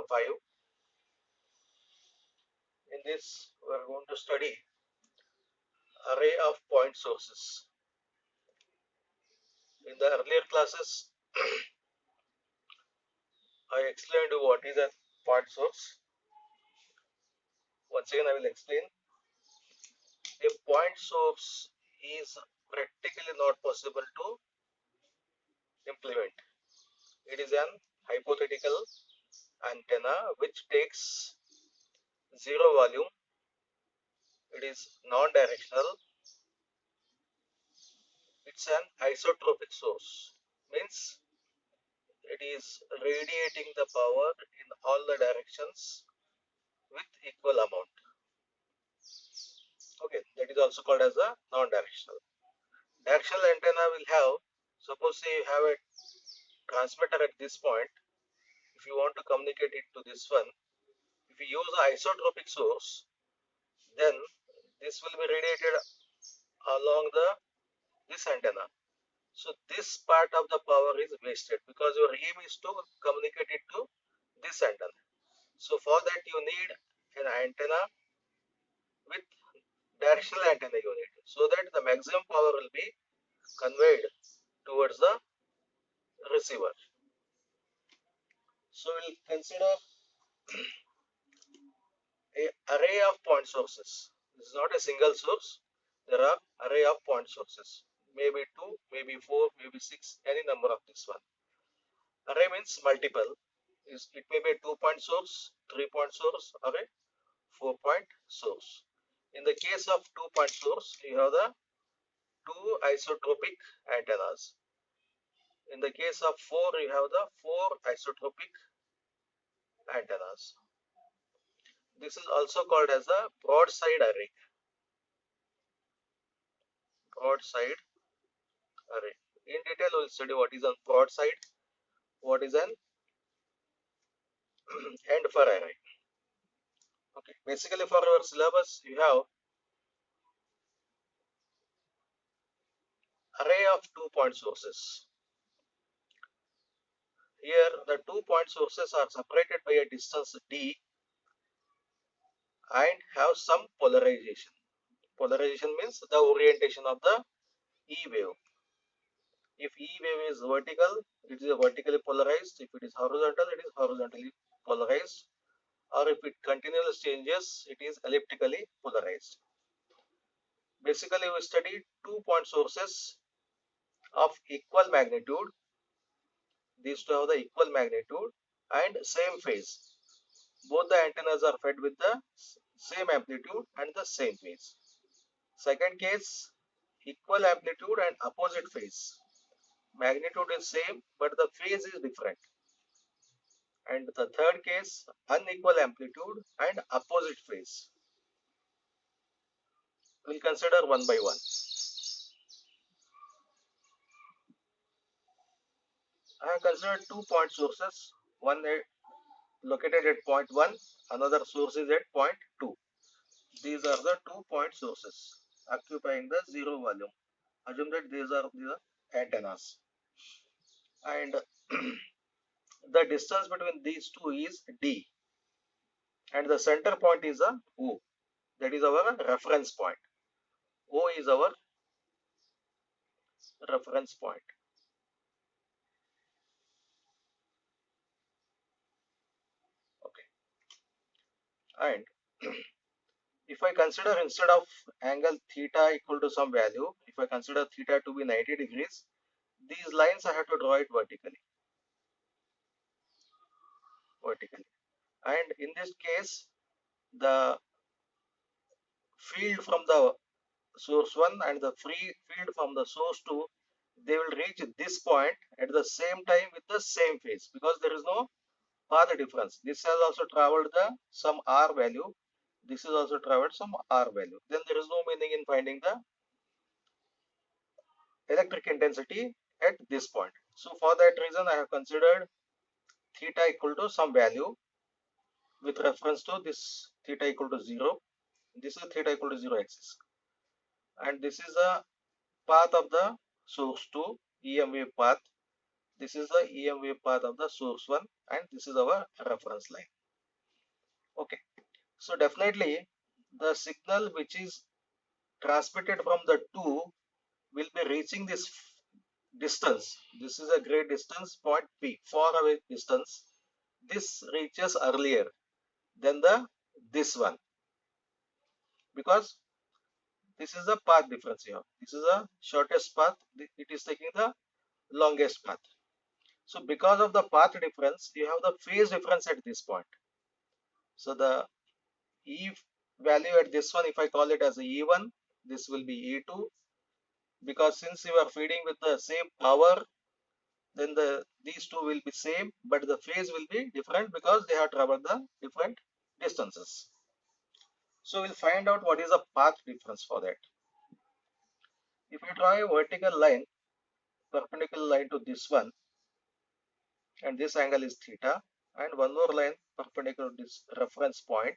5. In this, we are going to study array of point sources. In the earlier classes, I explained what is a point source. Once again, I will explain. A point source is practically not possible to implement. It is an hypothetical antenna which takes zero volume. It is non-directional. It's an isotropic source. Means it is radiating the power in all the directions with equal amount. Okay, that is also called as a non-directional. Directional antenna will have, suppose say you have a transmitter at this point. If you want to communicate it to this one, if you use an isotropic source, then this will be radiated along this antenna. So this part of the power is wasted because your aim is to communicate it to this antenna. So for that you need an antenna with directional antenna unit, so that the maximum power will be conveyed towards the receiver. So we'll consider a array of point sources. This is not a single source. There are array of point sources. Maybe 2, maybe 4, maybe 6, any number of this one. Array means multiple. It may be a 2-point source, 3-point source, or a 4-point source. In the case of 2-point source, you have the 2 isotropic antennas. In the case of 4, you have the 4 isotropic antennas. This is also called as a broadside array. Broadside array. In detail, we will study what is a broadside, what is an end fire array. Okay. Basically, for our syllabus, you have array of 2-point sources. Here, the 2-point sources are separated by a distance d and have some polarization. Polarization means the orientation of the E wave. If E wave is vertical, it is vertically polarized. If it is horizontal, it is horizontally polarized. Or if it continuously changes, it is elliptically polarized. Basically, we study 2-point sources of equal magnitude. These two have the equal magnitude and same phase. Both the antennas are fed with the same amplitude and the same phase. Second case, equal amplitude and opposite phase. Magnitude is same, but the phase is different. And the third case, unequal amplitude and opposite phase. We'll consider one by one. I have considered 2-point sources. One located at point 1, another source is at point 2. These are the 2-point sources occupying the zero volume. Assume that these are the antennas. And the distance between these two is d. And the center point is a O. That is our reference point. O is our reference point. Okay. And if I consider instead of angle theta equal to some value, if I consider theta to be 90 degrees, these lines I have to draw it vertically. And in this case, the field from the source 1 and the free field from the source 2, they will reach this point at the same time with the same phase, because there is no path difference. This has also traveled some r value. This is also traveled some r value. Then there is no meaning in finding the electric intensity at this point. So for that reason, I have considered theta equal to some value with reference to this theta equal to 0. This is theta equal to 0 axis. And this is the path of the source 2, EM wave path. This is the EM wave path of the source 1, and this is our reference line. Okay, so definitely the signal which is transmitted from the 2 will be reaching this distance. This is a great distance, point P, far away distance. This reaches earlier than the this one, because this is the path difference here. This is the shortest path. It is taking the longest path. So because of the path difference, you have the phase difference at this point. So the E value at this one, if I call it as a E1, this will be E2, because since you are feeding with the same power, then these two will be same, but the phase will be different because they have traveled the different distances. So we'll find out what is the path difference for that. If you draw a vertical line, perpendicular line to this one, and this angle is theta, and one more line perpendicular to this reference point,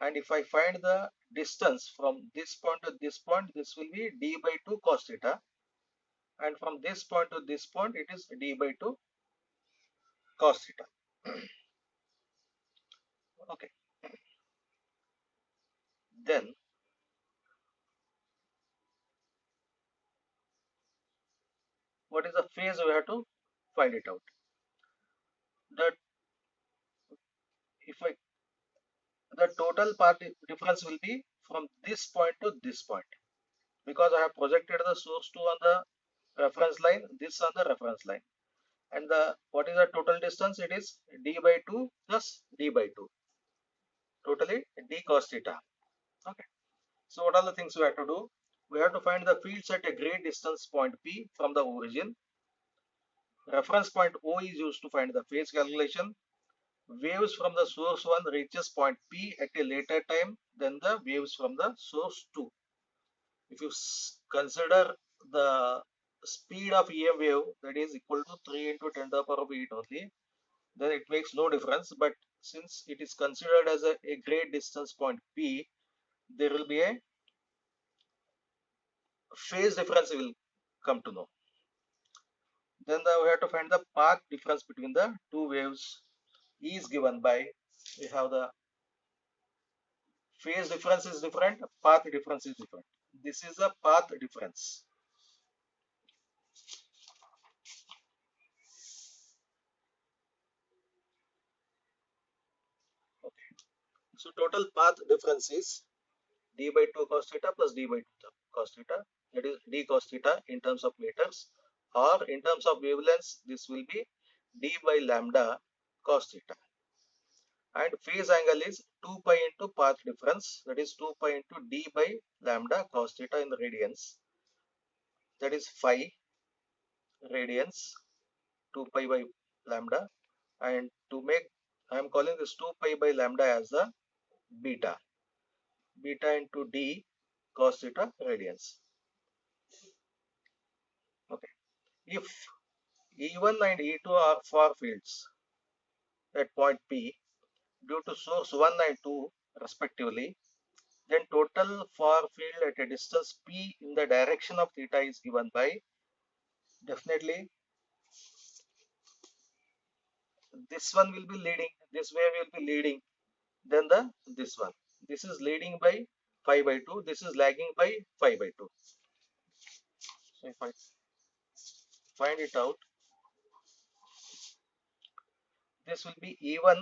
and if I find the distance from this point to this point, this will be d by 2 cos theta, and from this point to this point, it is d by 2 cos theta. Okay, then what is the phase? We have to find it out. That if I the total path difference will be from this point to this point, because I have projected the source 2 on the reference line, this on the reference line, and the what is the total distance? It is d by 2 plus d by 2, totally d cos theta. Okay, so what are the things we have to do? We have to find the fields at a great distance point P from the origin. Reference point O is used to find the phase calculation. Waves from the source 1 reaches point P at a later time than the waves from the source 2. If you consider the speed of EM wave, that is equal to 3 into 10 to the power of 8 only, then it makes no difference. But since it is considered as a great distance point P, there will be a phase difference we will come to know. Then we have to find the path difference between the two waves. E is given by, we have the phase difference is different, path difference is different. This is the path difference. Okay. So total path difference is d by 2 cos theta plus d by 2 cos theta. That is d cos theta in terms of meters, or in terms of wavelengths, this will be d by lambda cos theta. And phase angle is 2 pi into path difference, that is 2 pi into d by lambda cos theta in the radians, that is phi radians, 2 pi by lambda. And to make, I am calling this 2 pi by lambda as the beta, beta into d cos theta radians. Okay, if E1 and E2 are far fields at point P due to source 1 and 2 respectively, then total far field at a distance P in the direction of theta is given by, definitely this one will be leading, this wave will be leading, then this one. This is leading by 5 by 2, this is lagging by 5 by 2. So if I find it out, this will be E1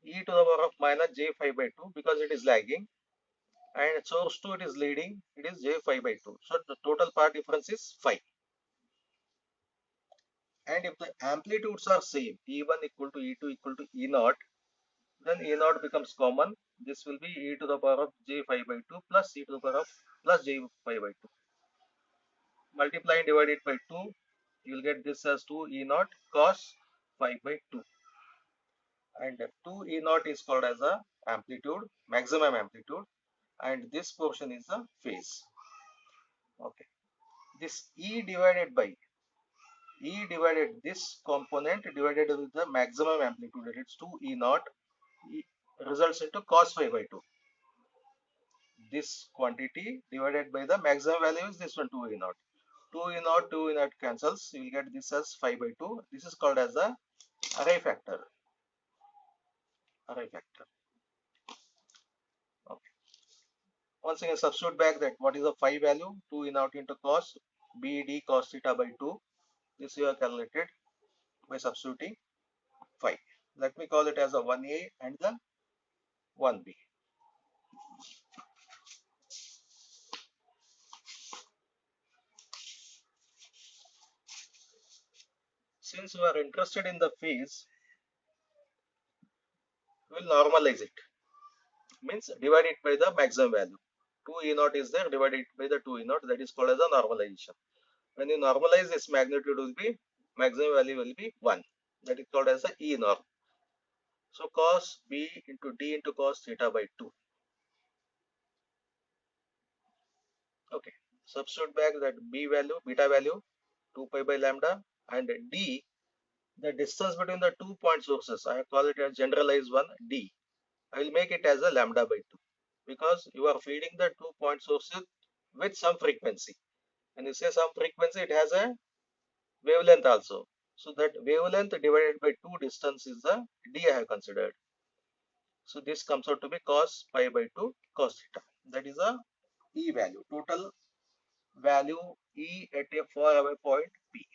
e to the power of minus j5 by 2, because it is lagging, and source 2 it is leading, it is j5 by 2. So the total path difference is 5. And if the amplitudes are same, E1 equal to E2 equal to E0, then E0 becomes common. This will be e to the power of j5 by 2 plus e to the power of plus j5 by 2. Multiply and divide it by 2, you will get this as 2 E0 cos 5 by 2. And 2 E0 is called as the amplitude, maximum amplitude, and this portion is the phase. Okay, this E divided this component divided with the maximum amplitude, that is 2 E0, results into cos 5 by 2. This quantity divided by the maximum value is this one, 2 E0. 2 E0, 2 E0 cancels, you will get this as 5 by 2. This is called as the array factor. array factor. Okay. Once again, substitute back that what is the phi value? 2 in out into cos BD cos theta by 2. This you have calculated by substituting phi. Let me call it as a 1a and the 1b. Since we are interested in the phase, we will normalize it. Means divide it by the maximum value. 2 E naught is there, divide it by the 2 E naught, that is called as a normalization. When you normalize, this magnitude will be, maximum value will be 1. That is called as the E norm. So cos B into D into cos theta by 2. Okay. Substitute back that B value, beta value, 2 pi by lambda, and D, the distance between the 2 point sources, I call it as generalized one, D. I will make it as a lambda by 2 because you are feeding the 2 point sources with some frequency. When you say some frequency, it has a wavelength also. So that wavelength divided by 2 distance is the D I have considered. So this comes out to be cos pi by 2 cos theta. That is a E value, total value E at a faraway point P.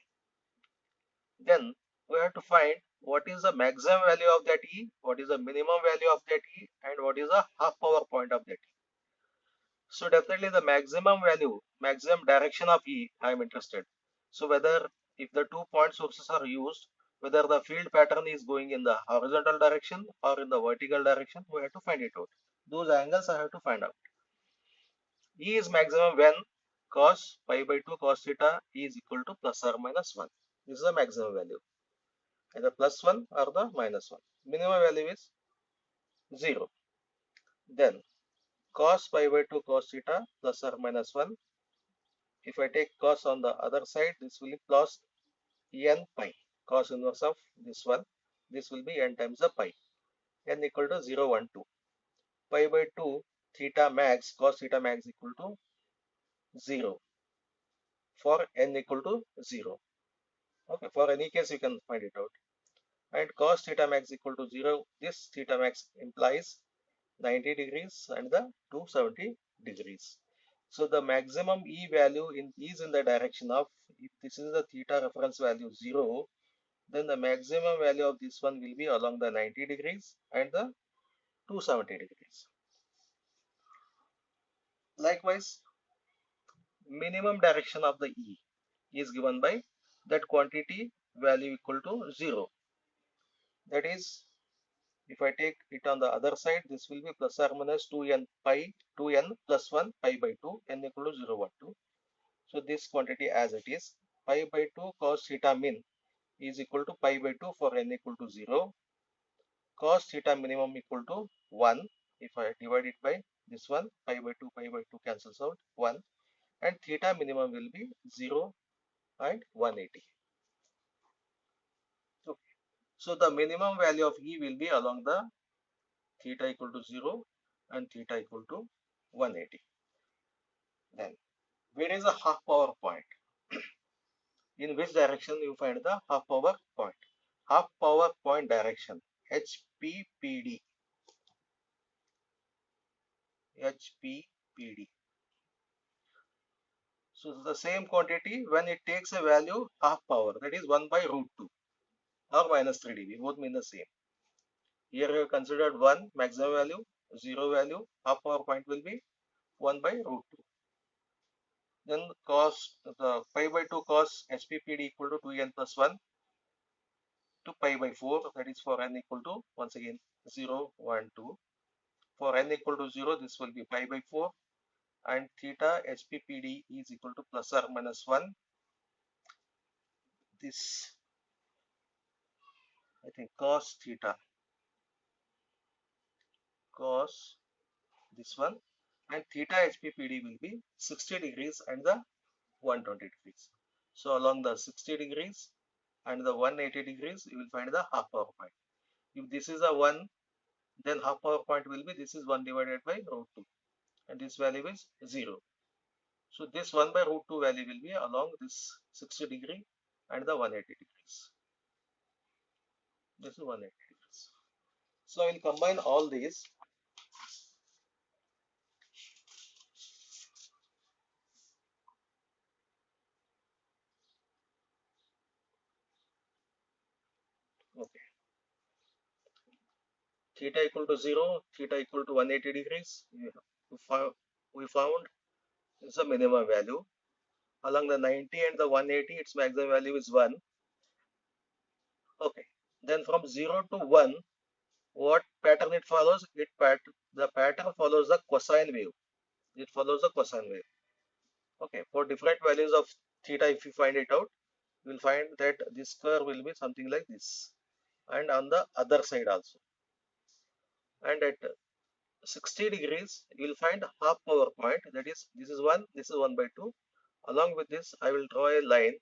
Then we have to find what is the maximum value of that E, what is the minimum value of that E, and what is the half power point of that E. So definitely the maximum value, maximum direction of E, I am interested. So whether if the 2 point sources are used, whether the field pattern is going in the horizontal direction or in the vertical direction, we have to find it out. Those angles I have to find out. E is maximum when cos pi by 2 cos theta is equal to plus or minus 1. This is the maximum value. Either plus 1 or the minus 1. Minimum value is 0. Then cos pi by 2 cos theta plus or minus 1. If I take cos on the other side, this will be plus n pi. Cos inverse of this one. This will be n times the pi. N equal to 0, 1, 2. Pi by 2 theta max, cos theta max equal to 0 for n equal to 0. Okay, for any case you can find it out. And cos theta max equal to 0. This theta max implies 90 degrees and the 270 degrees. So the maximum E value is in the direction of, if this is the theta reference value 0, then the maximum value of this one will be along the 90 degrees and the 270 degrees. Likewise, minimum direction of the E is given by that quantity value equal to 0. That is, if I take it on the other side, this will be plus or minus 2n pi, 2n plus 1 pi by 2, n equal to 0, 1, 2. So this quantity as it is, pi by 2 cos theta min is equal to pi by 2 for n equal to 0. Cos theta minimum equal to 1. If I divide it by this one, pi by 2 cancels out 1. And theta minimum will be 0 and 180. Okay. So the minimum value of E will be along the theta equal to 0 and theta equal to 180. Then where is the half power point? In which direction you find the half power point? Half power point direction, HPPD. HPPD. So the same quantity when it takes a value half power, that is 1 by root 2 or minus 3 dB, both mean the same. Here you have considered 1 maximum value, 0 value, half power point will be 1 by root 2. Then cos the pi by 2 cos HPPD equal to 2n plus 1 to pi by 4, that is for n equal to once again 0, 1, 2. For n equal to 0, this will be pi by 4 and theta HPPD is equal to plus or minus 1. This I think cos theta, cos this one, and theta HPPD will be 60 degrees and the 120 degrees. So along the 60 degrees and the 180 degrees, you will find the half power point. If this is a 1, then half power point will be, this is 1 divided by root 2 and this value is 0. So this 1 by root 2 value will be along this 60 degree and the 180 degrees. This is 180 degrees. So I will combine all these. Okay. Theta equal to 0, theta equal to 180 degrees. We found is the minimum value. Along the 90 and the 180, its maximum value is 1. Okay. Then from 0 to 1, what pattern it follows? The pattern follows the cosine wave. It follows the cosine wave. Okay. For different values of theta, if you find it out, you will find that this curve will be something like this. And on the other side also. And at 60 degrees, you will find half power point. That is, this is 1, this is 1 by 2. Along with this, I will draw a line,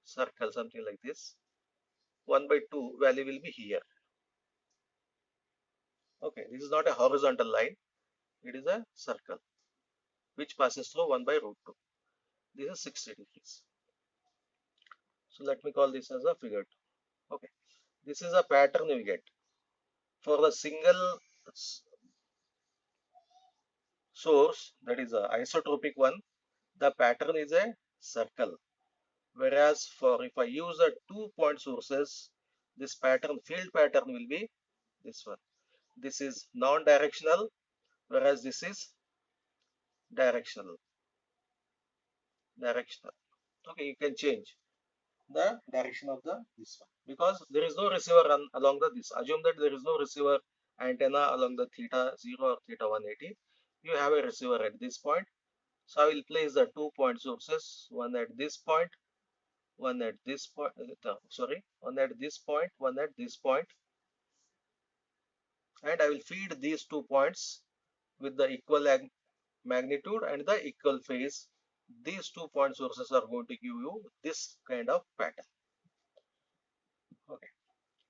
circle, something like this. 1 by 2 value will be here. Okay, this is not a horizontal line. It is a circle which passes through 1 by root 2. This is 60 degrees. So let me call this as a figure 2. Okay, this is a pattern we get. For the single source, that is a isotropic one, the pattern is a circle. Whereas for if I use a 2-point sources, this pattern, field pattern will be this one. This is non-directional, whereas this is directional. Directional. Okay, you can change the direction of the this one because there is no receiver along the this. Assume that there is no receiver antenna along the theta 0 or theta 180. You have a receiver at this point. So I will place the 2-point sources, one at this point, one at this point, one at this point, one at this point, and I will feed these 2 points with the equal magnitude and the equal phase. These 2-point sources are going to give you this kind of pattern. Okay.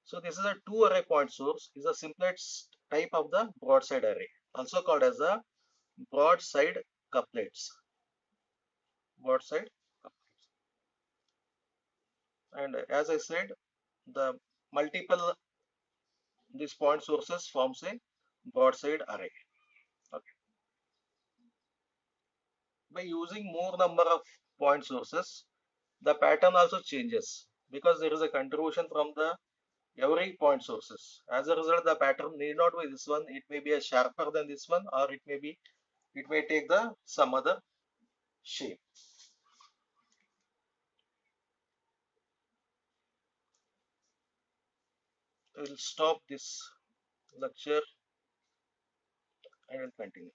So this is a 2-array point source, is the simplest type of the broadside array, also called as the broadside couplets. Broadside couplets. And as I said, the multiple these point sources forms a broadside array. Okay. By using more number of point sources, the pattern also changes because there is a contribution from the every point sources. As a result, the pattern need not be this one. It may be a sharper than this one, or it may take the some other shape. We will stop this lecture and will continue.